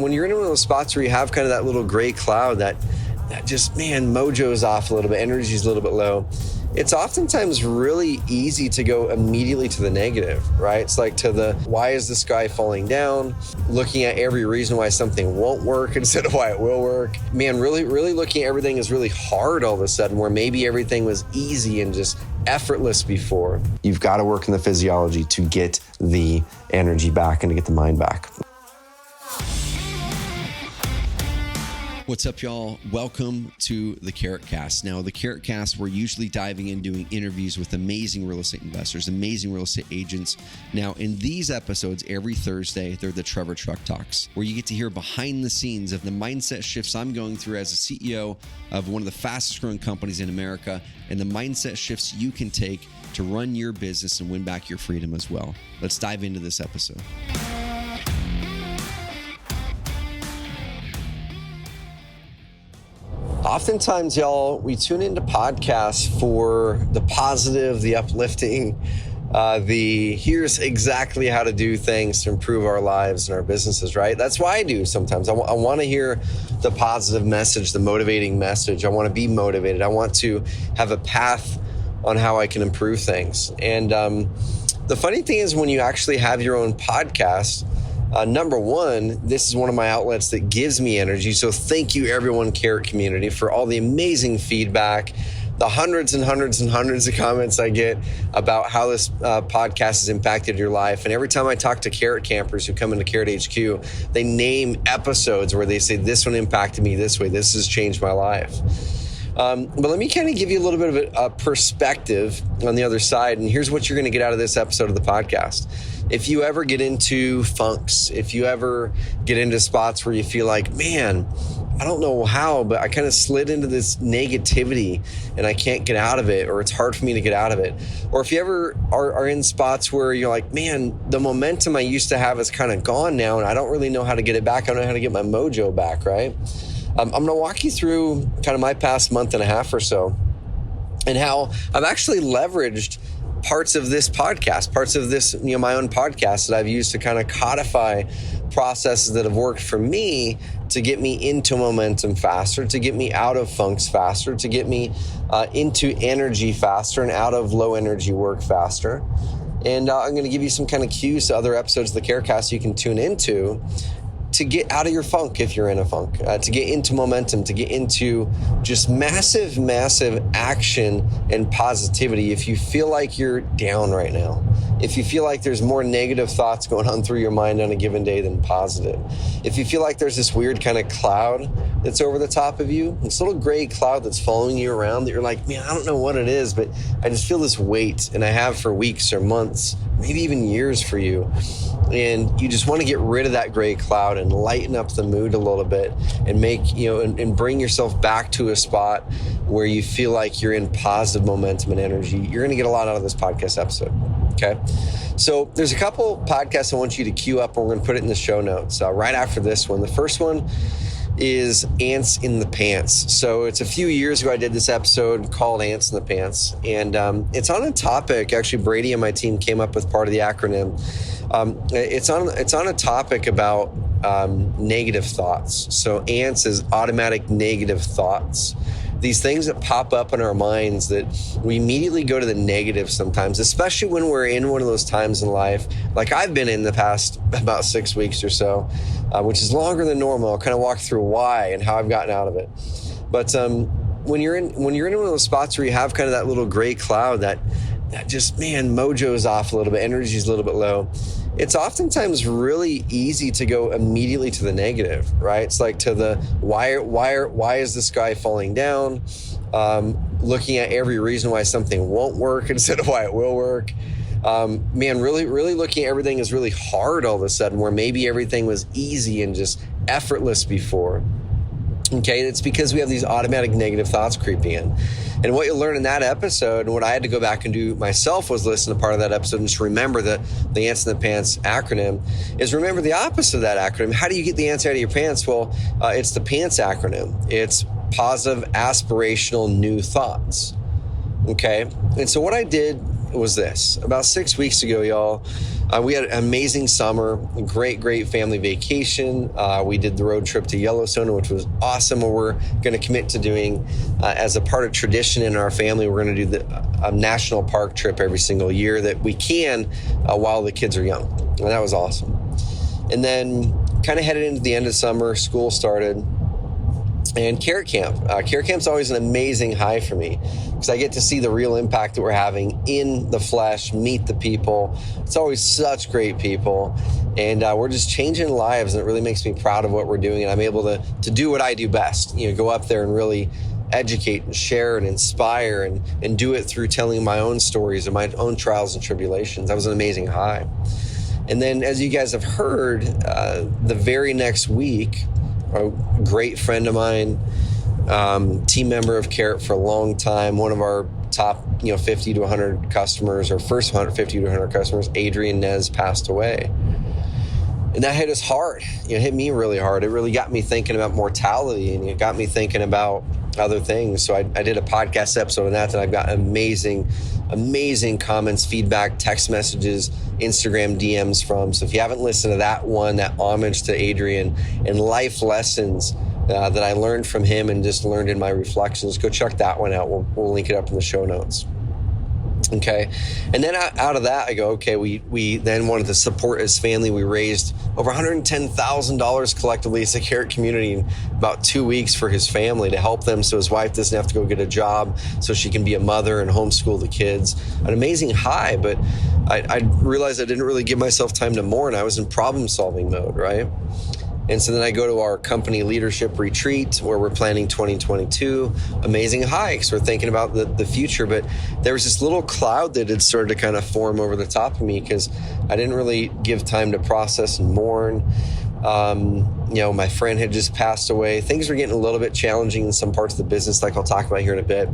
when you're in one of those spots where you have kind of that little gray cloud that just, man, mojo's off a little bit, energy's a little bit low, it's oftentimes really easy to go immediately to the negative, right? It's like to the, why is the sky falling down? Looking at every reason why something won't work instead of why it will work. Man, really looking at everything is really hard all of a sudden, where maybe everything was easy and just effortless before. You've got to work in the physiology to get the energy back and to get the mind back. What's up, y'all? Welcome to the Carrot Cast. Now, the Carrot Cast, we're usually diving in doing interviews with amazing real estate investors, amazing real estate agents. Now, in these episodes, every Thursday, they're the Trevor Truck Talks, where you get to hear behind the scenes of the mindset shifts I'm going through as a CEO of one of the fastest growing companies in America, and the mindset shifts you can take to run your business and win back your freedom as well. Let's dive into this episode. Oftentimes, y'all, we tune into podcasts for the positive, the uplifting, here's exactly how to do things to improve our lives and our businesses, right? That's why I do sometimes. I want to hear the positive message, the motivating message. I want to be motivated. I want to have a path on how I can improve things. And the funny thing is, when you actually have your own podcast, number one, this is one of my outlets that gives me energy. So thank you, everyone, Carrot community, for all the amazing feedback, the hundreds and hundreds and hundreds of comments I get about how this podcast has impacted your life. And every time I talk to Carrot campers who come into Carrot HQ, they name episodes where they say, this one impacted me this way. This has changed my life. But let me kind of give you a little bit of a perspective on the other side. And here's what you're going to get out of this episode of the podcast. If you ever get into funks, if you ever get into spots where you feel like, man, I don't know how, but I kind of slid into this negativity and I can't get out of it, or it's hard for me to get out of it. Or if you ever are in spots where you're like, man, the momentum I used to have is kind of gone now and I don't really know how to get it back. I don't know how to get my mojo back, right? I'm going to walk you through kind of my past month and a half or so and how I've actually leveraged parts of this podcast, parts of this, my own podcast that I've used to kind of codify processes that have worked for me to get me into momentum faster, to get me out of funks faster, to get me into energy faster and out of low energy work faster. And I'm going to give you some kind of cues to other episodes of the Carecast you can tune into to get out of your funk if you're in a funk, to get into momentum, to get into just massive, massive action and positivity if you feel like you're down right now. If you feel like there's more negative thoughts going on through your mind on a given day than positive. If you feel like there's this weird kind of cloud that's over the top of you, this little gray cloud that's following you around that you're like, man, I don't know what it is, but I just feel this weight, and I have for weeks or months, maybe even years for you. And you just want to get rid of that gray cloud and lighten up the mood a little bit and make, and bring yourself back to a spot where you feel like you're in positive momentum and energy. You're going to get a lot out of this podcast episode. Okay. So there's a couple podcasts I want you to queue up, and we're going to put it in the show notes right after this one. The first one is Ants in the Pants. So it's a few years ago I did this episode called Ants in the Pants. And it's on a topic, actually Brady and my team came up with part of the acronym. It's on a topic about negative thoughts. So ants is automatic negative thoughts. These things that pop up in our minds that we immediately go to the negative sometimes, especially when we're in one of those times in life, like I've been in the past about 6 weeks or so, which is longer than normal. I'll kind of walk through why and how I've gotten out of it. But when you're in one of those spots where you have kind of that little gray cloud that just, man, mojo's off a little bit, energy's a little bit low, it's oftentimes really easy to go immediately to the negative, right? It's like to the, why is the sky falling down? Looking at every reason why something won't work instead of why it will work. Man, really looking at everything is really hard all of a sudden, where maybe everything was easy and just effortless before. Okay, it's because we have these automatic negative thoughts creeping in. And what you'll learn in that episode, and what I had to go back and do myself, was listen to part of that episode and just remember the Ants in the Pants acronym, is remember the opposite of that acronym. How do you get the ants out of your pants? Well, it's the PANTS acronym. It's positive, aspirational, new thoughts. Okay, and so what I did was this. About 6 weeks ago, y'all, We had an amazing summer, a great family vacation. We did the road trip to Yellowstone, which was awesome. We're going to commit to doing, as a part of tradition in our family, we're going to do a national park trip every single year that we can while the kids are young. And that was awesome. And then kind of headed into the end of summer, school started. And Carrot Camp. Carrot Camp's always an amazing high for me because I get to see the real impact that we're having in the flesh, meet the people. It's always such great people. And we're just changing lives, and it really makes me proud of what we're doing. And I'm able to do what I do best, go up there and really educate and share and inspire and do it through telling my own stories and my own trials and tribulations. That was an amazing high. And then, as you guys have heard, the very next week, a great friend of mine, team member of Carrot for a long time, one of our top 50 to 100 customers, or first 150 to 100 customers, Adrian Nez, passed away. And that hit us hard. It hit me really hard. It really got me thinking about mortality, and it got me thinking about other things. So I did a podcast episode on that, and I've got amazing comments, feedback, text messages, Instagram DMs from. So if you haven't listened to that one, that homage to Adrian and life lessons that I learned from him and just learned in my reflections, go check that one out. We'll link it up in the show notes. Okay. And then out of that, I go, okay, we then wanted to support his family. We raised over $110,000 collectively as a Carrot community in about 2 weeks for his family to help them so his wife doesn't have to go get a job, so she can be a mother and homeschool the kids. An amazing high, but I realized I didn't really give myself time to mourn. I was in problem solving mode, right? And so then I go to our company leadership retreat where we're planning 2022. Amazing hikes. We're thinking about the future, but there was this little cloud that had started to kind of form over the top of me because I didn't really give time to process and mourn. My friend had just passed away. Things were getting a little bit challenging in some parts of the business, like I'll talk about here in a bit.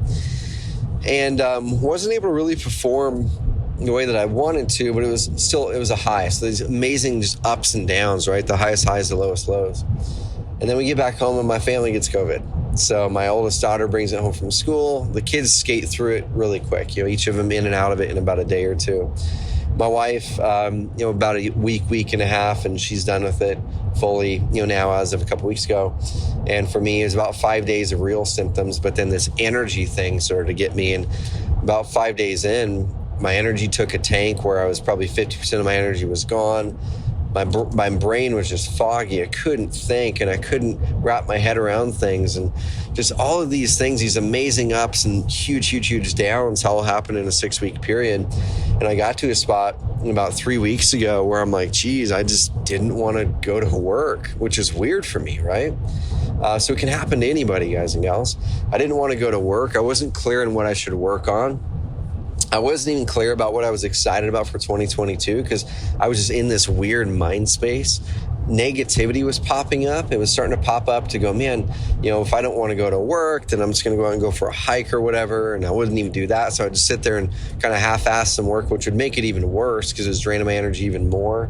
And wasn't able to really perform the way that I wanted to, but it was a high. So these amazing just ups and downs, right? The highest highs, the lowest lows. And then we get back home and my family gets COVID. So my oldest daughter brings it home from school. The kids skate through it really quick, each of them in and out of it in about a day or two. My wife, about a week and a half, and she's done with it fully, now as of a couple weeks ago. And for me, it was about 5 days of real symptoms, but then this energy thing started to get me. And about 5 days in, my energy took a tank where I was probably 50% of my energy was gone. My brain was just foggy. I couldn't think, and I couldn't wrap my head around things. And just all of these things, these amazing ups and huge downs, all happened in a 6-week period. And I got to a spot about 3 weeks ago where I'm like, geez, I just didn't want to go to work, which is weird for me, right? So it can happen to anybody, guys and gals. I didn't want to go to work. I wasn't clear on what I should work on. I wasn't even clear about what I was excited about for 2022 because I was just in this weird mind space. Negativity was popping up. It was starting to pop up to go, man, if I don't want to go to work, then I'm just going to go out and go for a hike or whatever. And I wouldn't even do that. So I'd just sit there and kind of half-ass some work, which would make it even worse because it was draining my energy even more.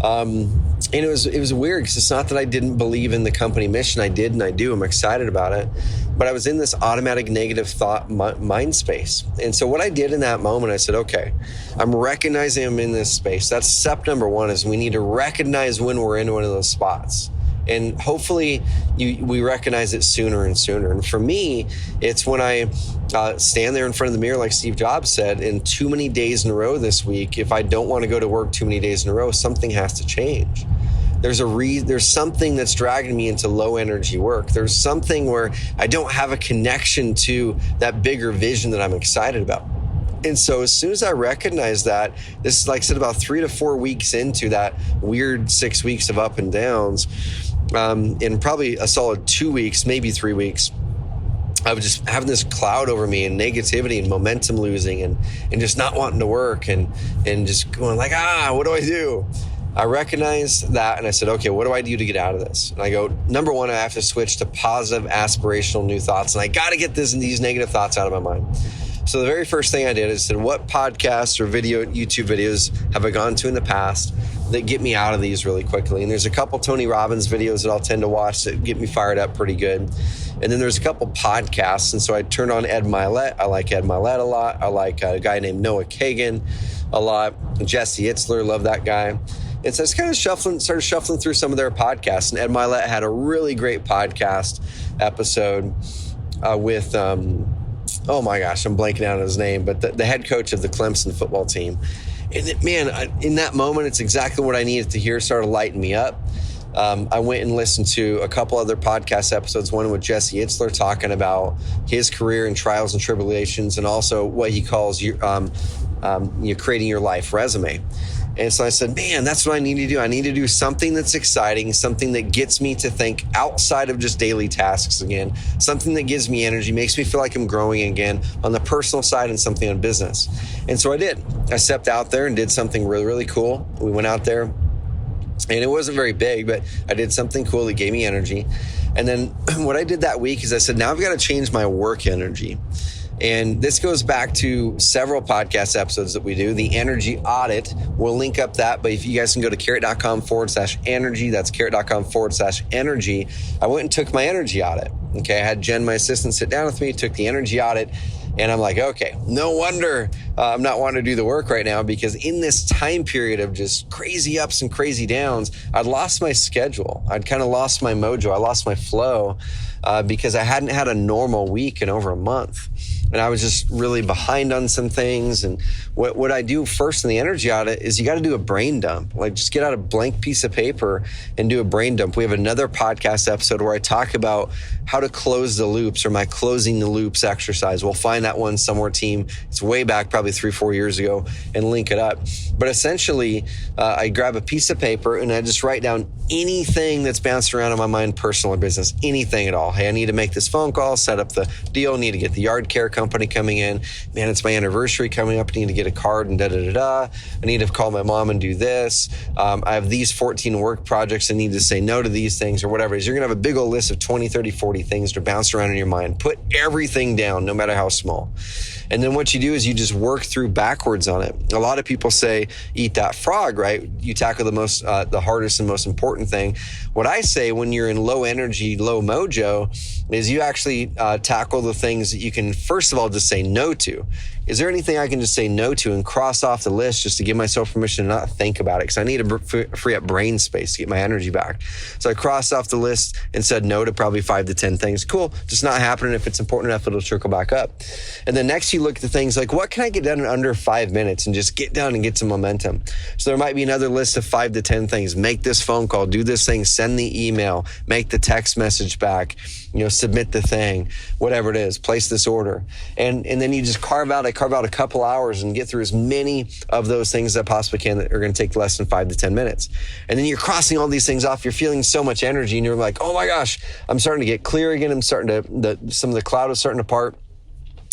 And it was weird because it's not that I didn't believe in the company mission. I did and I do. I'm excited about it. But I was in this automatic negative thought mind space. And so what I did in that moment, I said, okay, I'm recognizing I'm in this space. That's step number one, is we need to recognize when we're in one of those spots. And hopefully we recognize it sooner and sooner. And for me, it's when I stand there in front of the mirror, like Steve Jobs said, in too many days in a row this week, if I don't want to go to work too many days in a row, something has to change. There's something that's dragging me into low energy work. There's something where I don't have a connection to that bigger vision that I'm excited about. And so as soon as I recognized that, this is, like I said, about 3 to 4 weeks into that weird 6 weeks of up and downs, in probably a solid 2 weeks, maybe 3 weeks, I was just having this cloud over me and negativity and momentum losing and just not wanting to work and just going like, what do I do? I recognized that and I said, okay, what do I do to get out of this? And I go, number one, I have to switch to positive, aspirational new thoughts. And I got to get these negative thoughts out of my mind. So the very first thing I did is said, what podcasts or YouTube videos have I gone to in the past that get me out of these really quickly? And there's a couple Tony Robbins videos that I'll tend to watch that get me fired up pretty good. And then there's a couple podcasts. And so I turned on Ed Milet. I like Ed Milet a lot. I like a guy named Noah Kagan. a lot. Jesse Itzler, love that guy. And so I was kind of started shuffling through some of their podcasts. And Ed Milet had a really great podcast episode with, oh my gosh, I'm blanking out on his name, but the head coach of the Clemson football team. And in that moment, it's exactly what I needed to hear. It started lighting me up. I went and listened to a couple other podcast episodes, one with Jesse Itzler talking about his career and trials and tribulations, and also what he calls creating your life resume. And so I said, man, that's what I need to do. I need to do something that's exciting, something that gets me to think outside of just daily tasks again, something that gives me energy, makes me feel like I'm growing again on the personal side and something on business. And so I did. I stepped out there and did something really, really cool. We went out there, and it wasn't very big, but I did something cool that gave me energy. And then what I did that week is I said, now I've got to change my work energy. And this goes back to several podcast episodes that we do. The Energy Audit, we'll link up that. But if you guys can go to carrot.com/energy, that's carrot.com/energy. I went and took my energy audit. Okay, I had Jen, my assistant, sit down with me, took the energy audit. And I'm like, okay, no wonder I'm not wanting to do the work right now, because in this time period of just crazy ups and crazy downs, I'd lost my schedule. I'd kind of lost my mojo. I lost my flow because I hadn't had a normal week in over a month. And I was just really behind on some things. And what I do first in the energy audit is you got to do a brain dump. Like, just get out a blank piece of paper and do a brain dump. We have another podcast episode where I talk about how to close the loops, or my closing the loops exercise. We'll find that one somewhere, team. It's way back, probably 3-4 years ago, and link it up. But essentially, I grab a piece of paper and I just write down anything that's bouncing around in my mind, personal or business, anything at all. Hey, I need to make this phone call, set up the deal, need to get the yard care company coming in. Man, it's my anniversary coming up. I need to get a card and I need to call my mom and do this. I have these 14 work projects. I need to say no to these things, or whatever it is. You're going to have a big old list of 20, 30, 40 things to bounce around in your mind. Put everything down, no matter how small. And then what you do is you just work through backwards on it. A lot of people say, eat that frog, right? You tackle the hardest and most important thing. What I say when you're in low energy, low mojo, is you actually tackle the things that you can, first of all, just say no to. Is there anything I can just say no to and cross off the list just to give myself permission to not think about it? Because I need to free up brain space to get my energy back. So I crossed off the list and said no to probably 5 to 10 things. Cool, just not happening. If it's important enough, it'll trickle back up. And then next you look at the things like, what can I get done in under 5 minutes and just get done and get some momentum? So there might be another list of 5 to 10 things. Make this phone call, do this thing, send the email, make the text message back, submit the thing, whatever it is, place this order. And then you just carve out a couple hours and get through as many of those things as I possibly can that are going to take less than 5 to 10 minutes. And then you're crossing all these things off. You're feeling so much energy and you're like, oh my gosh, I'm starting to get clear again. I'm starting to, some of the cloud is starting to part.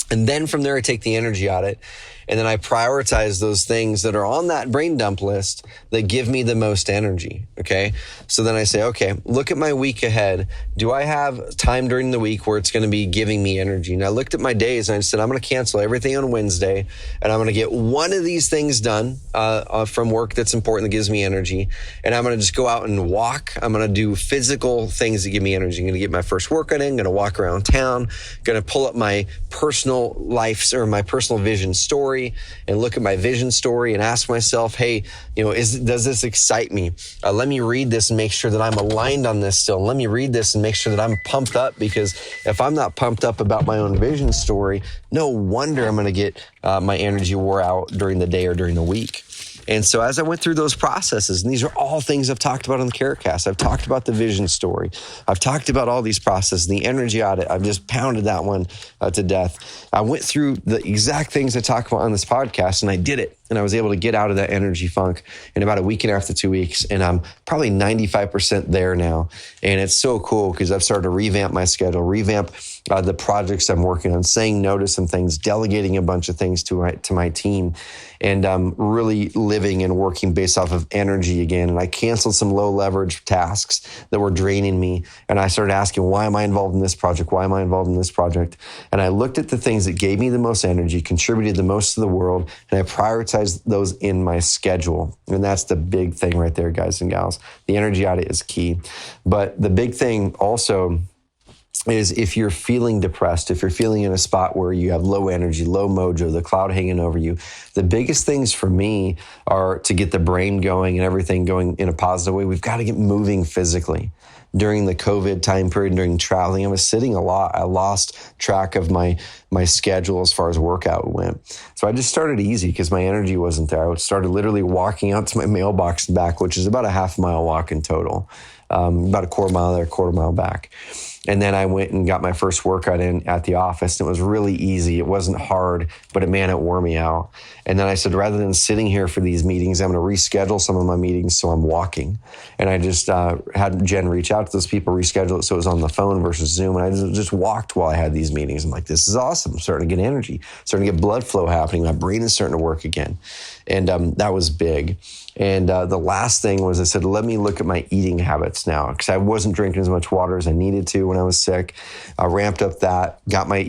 And then from there, I take the energy audit. And then I prioritize those things that are on that brain dump list that give me the most energy, okay? So then I say, okay, look at my week ahead. Do I have time during the week where it's going to be giving me energy? And I looked at my days and I said, I'm going to cancel everything on Wednesday, and I'm going to get one of these things done from work that's important, that gives me energy. And I'm going to just go out and walk. I'm going to do physical things that give me energy. I'm going to get my first workout in, going to walk around town, going to pull up my personal life or my personal vision story and look at my vision story and ask myself, hey, does this excite me? Let me read this and make sure that I'm aligned on this still. Let me read this and make sure that I'm pumped up, because if I'm not pumped up about my own vision story, no wonder I'm going to get my energy wore out during the day or during the week. And so as I went through those processes, and these are all things I've talked about on the Carrot Cast. I've talked about the vision story. I've talked about all these processes. The energy audit, I've just pounded that one to death. I went through the exact things I talk about on this podcast, and I did it. And I was able to get out of that energy funk in about a week and a half to 2 weeks. And I'm probably 95% there now. And it's so cool because I've started to revamp my schedule, revamp the projects I'm working on, saying no to some things, delegating a bunch of things to my team, and really living and working based off of energy again. And I canceled some low leverage tasks that were draining me. And I started asking, why am I involved in this project? Why am I involved in this project? And I looked at the things that gave me the most energy, contributed the most to the world, and I prioritized those in my schedule. And that's the big thing right there, guys and gals. The energy audit is key. But the big thing also is if you're feeling depressed, if you're feeling in a spot where you have low energy, low mojo, the cloud hanging over you, the biggest things for me are to get the brain going and everything going in a positive way. We've got to get moving physically. During the COVID time period, during traveling, I was sitting a lot. I lost track of my schedule as far as workout went. So I just started easy because my energy wasn't there. I started literally walking out to my mailbox and back, which is about a half-mile walk in total, about a quarter mile there, quarter mile back. And then I went and got my first workout in at the office. And it was really easy. It wasn't hard, but it wore me out. And then I said, rather than sitting here for these meetings, I'm going to reschedule some of my meetings so I'm walking. And I just had Jen reach out to those people, reschedule it so it was on the phone versus Zoom. And I just walked while I had these meetings. I'm like, this is awesome. I'm starting to get energy, starting to get blood flow happening. My brain is starting to work again. And that was big. And the last thing was I said, let me look at my eating habits now, because I wasn't drinking as much water as I needed to when I was sick. I ramped up that, got my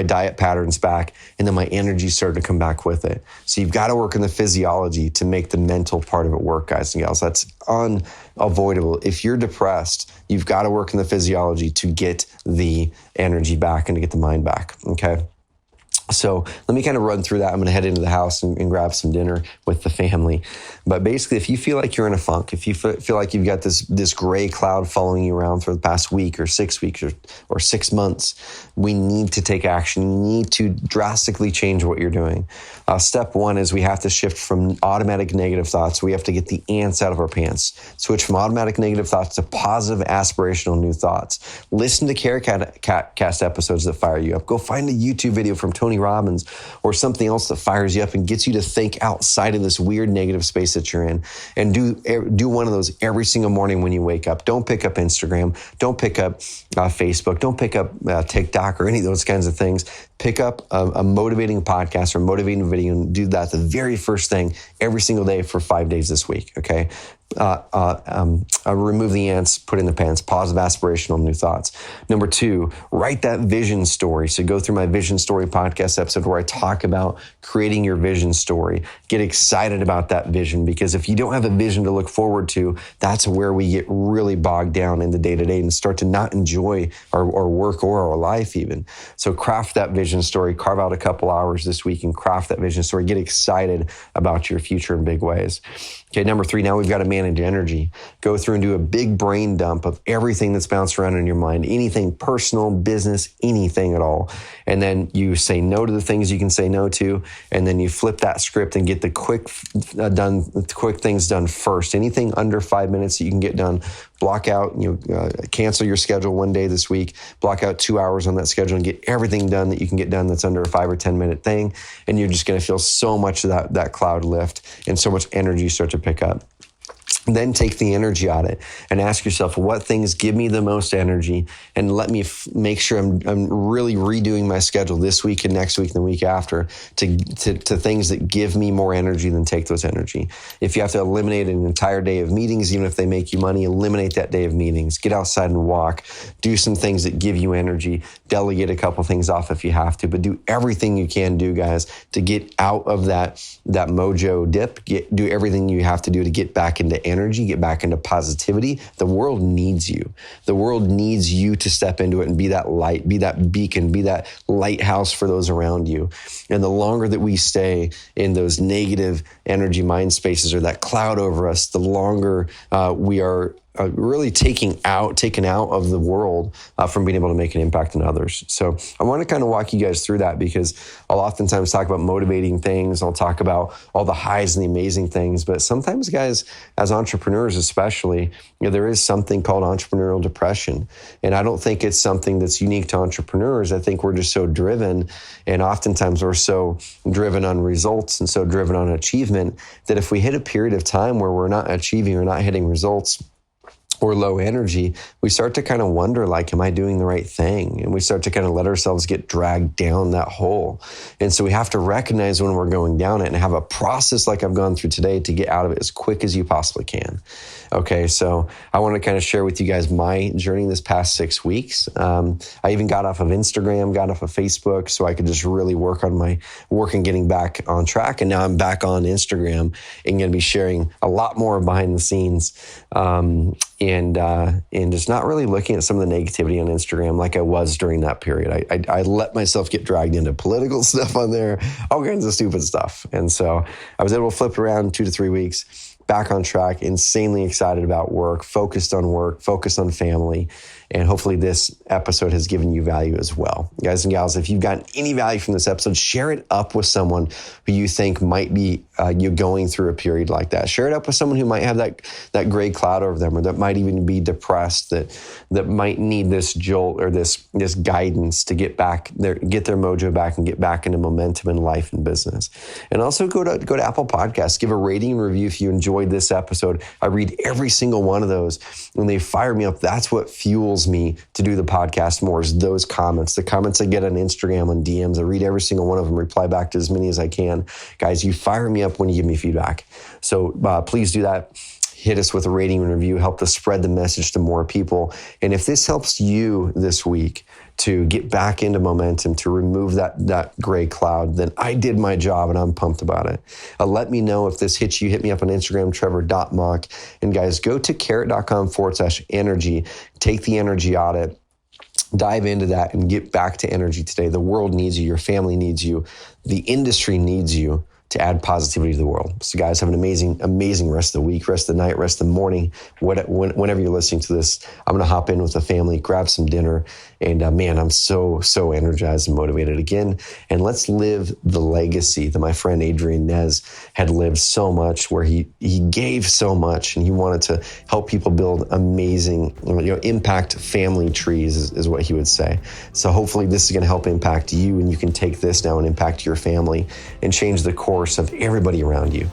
diet patterns back, and then my energy started to come back with it. So you've got to work on the physiology to make the mental part of it work, guys and gals. That's unavoidable. If you're depressed, you've got to work on the physiology to get the energy back and to get the mind back, okay? So let me kind of run through that. I'm going to head into the house and grab some dinner with the family. But basically, if you feel like you're in a funk, if you feel like you've got this gray cloud following you around for the past week or 6 weeks or 6 months, we need to take action. You need to drastically change what you're doing. Step one is we have to shift from automatic negative thoughts. We have to get the ants out of our pants. Switch from automatic negative thoughts to positive, aspirational new thoughts. Listen to CareCast episodes that fire you up. Go find a YouTube video from Tony Robbins or something else that fires you up and gets you to think outside of this weird negative space that you're in, and do one of those every single morning when you wake up. Don't pick up Instagram. Don't pick up Facebook. Don't pick up TikTok or any of those kinds of things. Pick up a motivating podcast or motivating video and do that the very first thing every single day for 5 days this week, okay? Remove the ants, put in the pants, positive, aspirational, new thoughts. Number two, write that vision story. So go through my vision story podcast episode where I talk about creating your vision story. Get excited about that vision, because if you don't have a vision to look forward to, that's where we get really bogged down in the day-to-day and start to not enjoy our work or our life even. So craft that vision story, carve out a couple hours this week and craft that vision story. Get excited about your future in big ways. Okay, number three, now we've got to manage energy. Go through and do a big brain dump of everything that's bounced around in your mind, anything personal, business, anything at all. And then you say no to the things you can say no to, and then you flip that script and get the quick things done first. Anything under 5 minutes that you can get done, block out, cancel your schedule one day this week, block out 2 hours on that schedule and get everything done that you can get done that's under a 5 or 10 minute thing. And you're just going to feel so much of that cloud lift and so much energy start to pick up. Then take the energy audit and ask yourself, what things give me the most energy? And let me make sure I'm really redoing my schedule this week and next week and the week after to things that give me more energy than take those energy. If you have to eliminate an entire day of meetings, even if they make you money, eliminate that day of meetings. Get outside and walk. Do some things that give you energy. Delegate a couple things off if you have to, but do everything you can do, guys, to get out of that mojo dip. Do everything you have to do to get back into energy, get back into positivity. The world needs you. The world needs you to step into it and be that light, be that beacon, be that lighthouse for those around you. And the longer that we stay in those negative energy mind spaces or that cloud over us, the longer we are really taken out of the world from being able to make an impact on others. So I want to kind of walk you guys through that, because I'll oftentimes talk about motivating things. I'll talk about all the highs and the amazing things. But sometimes, guys, as entrepreneurs especially, there is something called entrepreneurial depression. And I don't think it's something that's unique to entrepreneurs. I think we're just so driven, and oftentimes we're so driven on results and so driven on achievement that if we hit a period of time where we're not achieving or not hitting results, or low energy, we start to kind of wonder, like, am I doing the right thing? And we start to kind of let ourselves get dragged down that hole. And so we have to recognize when we're going down it and have a process like I've gone through today to get out of it as quick as you possibly can. Okay, so I want to kind of share with you guys my journey this past 6 weeks. I even got off of Instagram, got off of Facebook, so I could just really work on my work and getting back on track. And now I'm back on Instagram and going to be sharing a lot more behind the scenes and just not really looking at some of the negativity on Instagram like I was during that period. I let myself get dragged into political stuff on there, all kinds of stupid stuff. And so I was able to flip it around 2 to 3 weeks, back on track, insanely excited about work, focused on family. And hopefully this episode has given you value as well. Guys and gals, if you've gotten any value from this episode, share it up with someone who you think might be you going through a period like that. Share it up with someone who might have that gray cloud over them, or that might even be depressed, that might need this jolt or this guidance to get their mojo back and get back into momentum in life and business. And also go to Apple Podcasts, give a rating and review if you enjoyed this episode. I read every single one of those. When they fire me up, that's what fuels me to do the podcast more, is those comments. The comments I get on Instagram, on DMs, I read every single one of them, reply back to as many as I can. Guys, you fire me up when you give me feedback. So please do that. Hit us with a rating and review, help us spread the message to more people. And if this helps you this week to get back into momentum, to remove that gray cloud, then I did my job and I'm pumped about it. Let me know if this hits you. Hit me up on Instagram, trevor.mock. And guys, go to carrot.com/energy, take the energy audit, dive into that and get back to energy today. The world needs you. Your family needs you. The industry needs you to add positivity to the world. So guys, have an amazing rest of the week, rest of the night, rest of the morning. Whenever you're listening to this, I'm going to hop in with the family, grab some dinner. And man, I'm so energized and motivated again. And let's live the legacy that my friend Adrian Nez had lived so much, where he gave so much and he wanted to help people build amazing, impact family trees is what he would say. So hopefully this is going to help impact you, and you can take this now and impact your family and change the course of everybody around you.